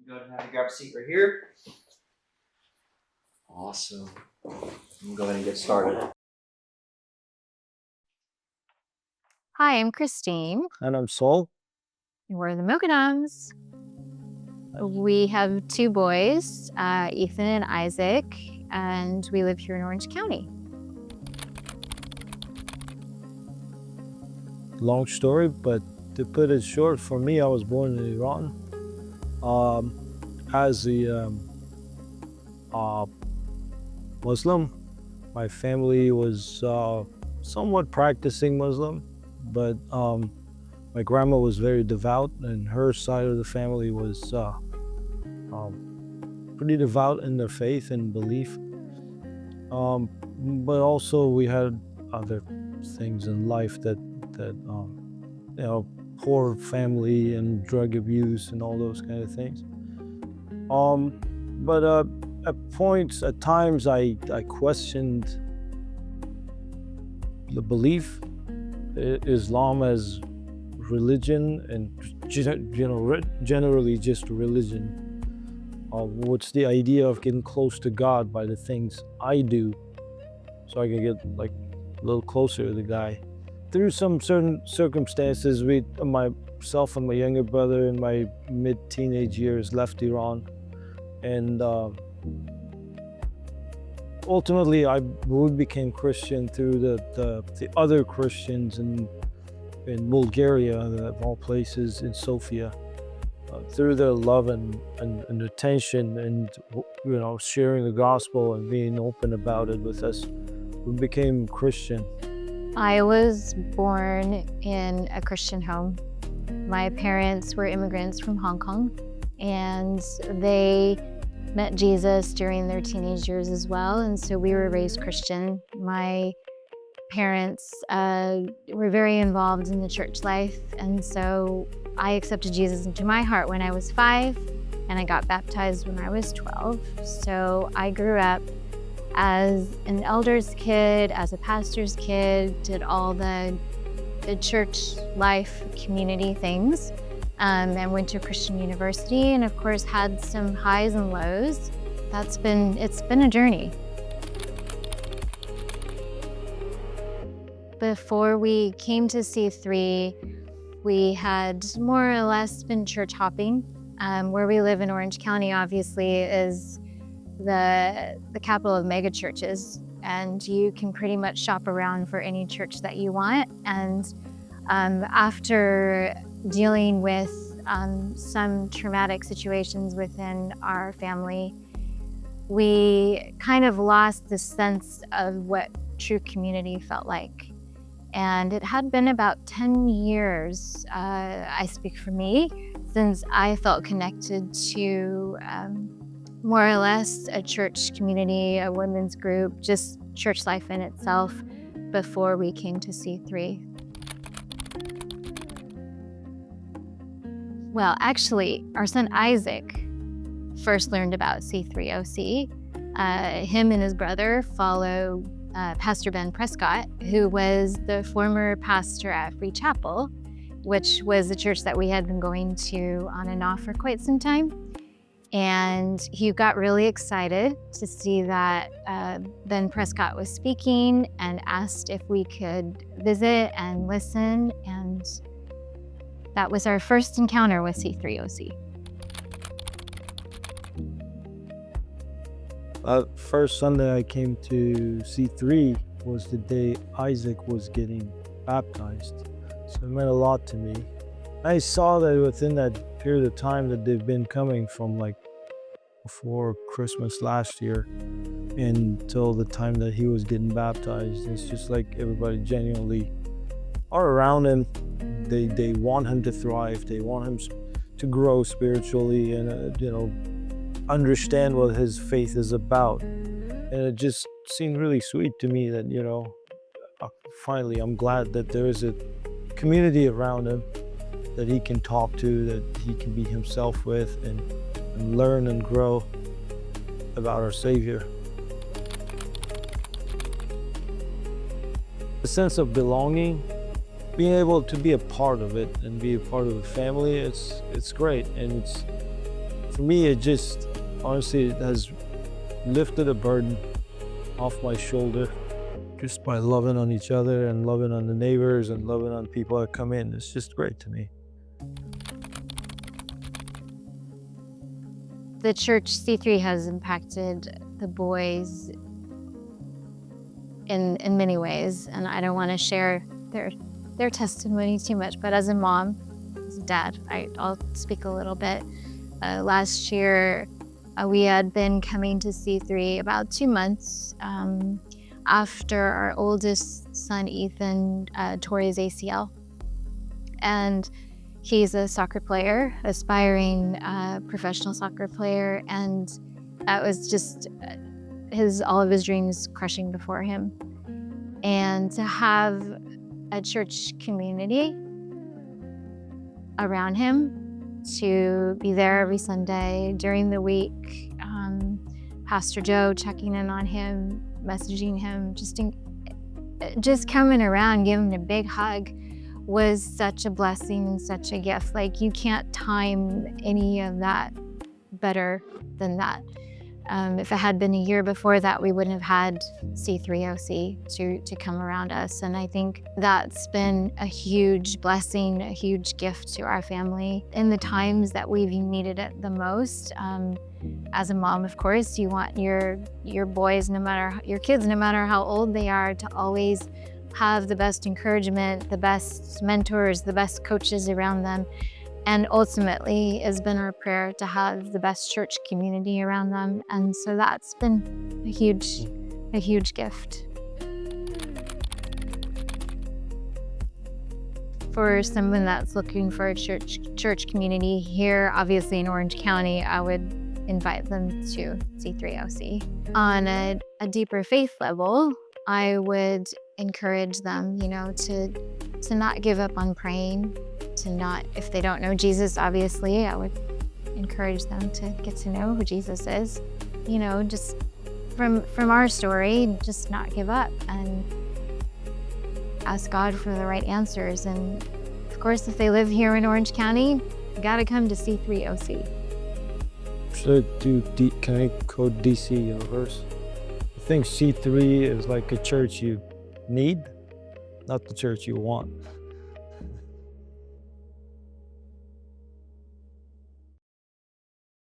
Go ahead and have you grab a seat right here. Awesome. I'm go ahead and get started. Hi, I'm Christine. And I'm Saul. We're the Moghadams. We have two boys, Ethan and Isaac, and we live here in Orange County. Long story, but to put it short, for me, I was born in Iran. As a Muslim, my family was somewhat practicing Muslim, but my grandma was very devout, and her side of the family was pretty devout in their faith and belief. But also we had other things in life that poor family and drug abuse and all those kind of things. But at times I questioned the belief, Islam as religion, and generally just religion. What's the idea of getting close to God by the things I do, so I can get like a little closer to the guy. Through some certain circumstances, myself and my younger brother in my mid-teenage years left Iran, and ultimately we became Christian through the other Christians in Bulgaria, of all places, in Sofia, through their love and attention, and sharing the gospel and being open about it with us, we became Christian. I was born in a Christian home. My parents were immigrants from Hong Kong, and they met Jesus during their teenage years as well, and so we were raised Christian. My parents were very involved in the church life, and so I accepted Jesus into my heart when I was 5, and I got baptized when I was 12. So I grew up as an elder's kid, as a pastor's kid, did all the church life, community things, and went to Christian university, and of course had some highs and lows. It's been a journey. Before we came to C3, we had more or less been church hopping. Where we live in Orange County, obviously, is the capital of mega churches, and you can pretty much shop around for any church that you want. And after dealing with some traumatic situations within our family, we kind of lost the sense of what true community felt like. And it had been about 10 years, I speak for me, since I felt connected to more or less a church community, a women's group, just church life in itself before we came to C3. Well, actually, our son Isaac first learned about C3OC. Him and his brother follow Pastor Ben Prescott, who was the former pastor at Free Chapel, which was a church that we had been going to on and off for quite some time. And he got really excited to see that Ben Prescott was speaking, and asked if we could visit and listen. And that was our first encounter with C3OC. First Sunday I came to C3 was the day Isaac was getting baptized. So it meant a lot to me. I saw that within that period of time that they've been coming from like before Christmas last year until the time that he was getting baptized. It's just like everybody genuinely are around him. They want him to thrive. They want him to grow spiritually and understand what his faith is about. And it just seemed really sweet to me that finally I'm glad that there is a community around him that he can talk to, that he can be himself with, and learn and grow about our Savior. The sense of belonging, being able to be a part of it and be a part of the family, it's great. And it's For me, it just, honestly, it has lifted a burden off my shoulder just by loving on each other and loving on the neighbors and loving on people that come in. It's just great to me. The church C3 has impacted the boys in many ways, and I don't want to share their testimony too much, but as a mom, as a dad, I'll speak a little bit. Last year, we had been coming to C3 about 2 months after our oldest son, Ethan, tore his ACL. And he's a soccer player, aspiring professional soccer player, and that was just all of his dreams crushing before him. And to have a church community around him, to be there every Sunday during the week, Pastor Joe checking in on him, messaging him, just coming around, giving him a big hug was such a blessing and such a gift. Like, you can't time any of that better than that. If it had been a year before that, we wouldn't have had C3OC to come around us. And I think that's been a huge blessing, a huge gift to our family in the times that we've needed it the most. As a mom, of course, you want your boys, your kids, no matter how old they are, to always have the best encouragement, the best mentors, the best coaches around them. And ultimately, it's been our prayer to have the best church community around them. And so that's been a huge gift. For someone that's looking for a church community here, obviously in Orange County, I would invite them to C3OC. On a deeper faith level, I would encourage them, to not give up on praying, if they don't know Jesus, obviously, I would encourage them to get to know who Jesus is. Just from our story, just not give up and ask God for the right answers. And of course, if they live here in Orange County, you gotta come to C3OC. Can I code DC Universe? I think C3 is like a church you need, not the church you want.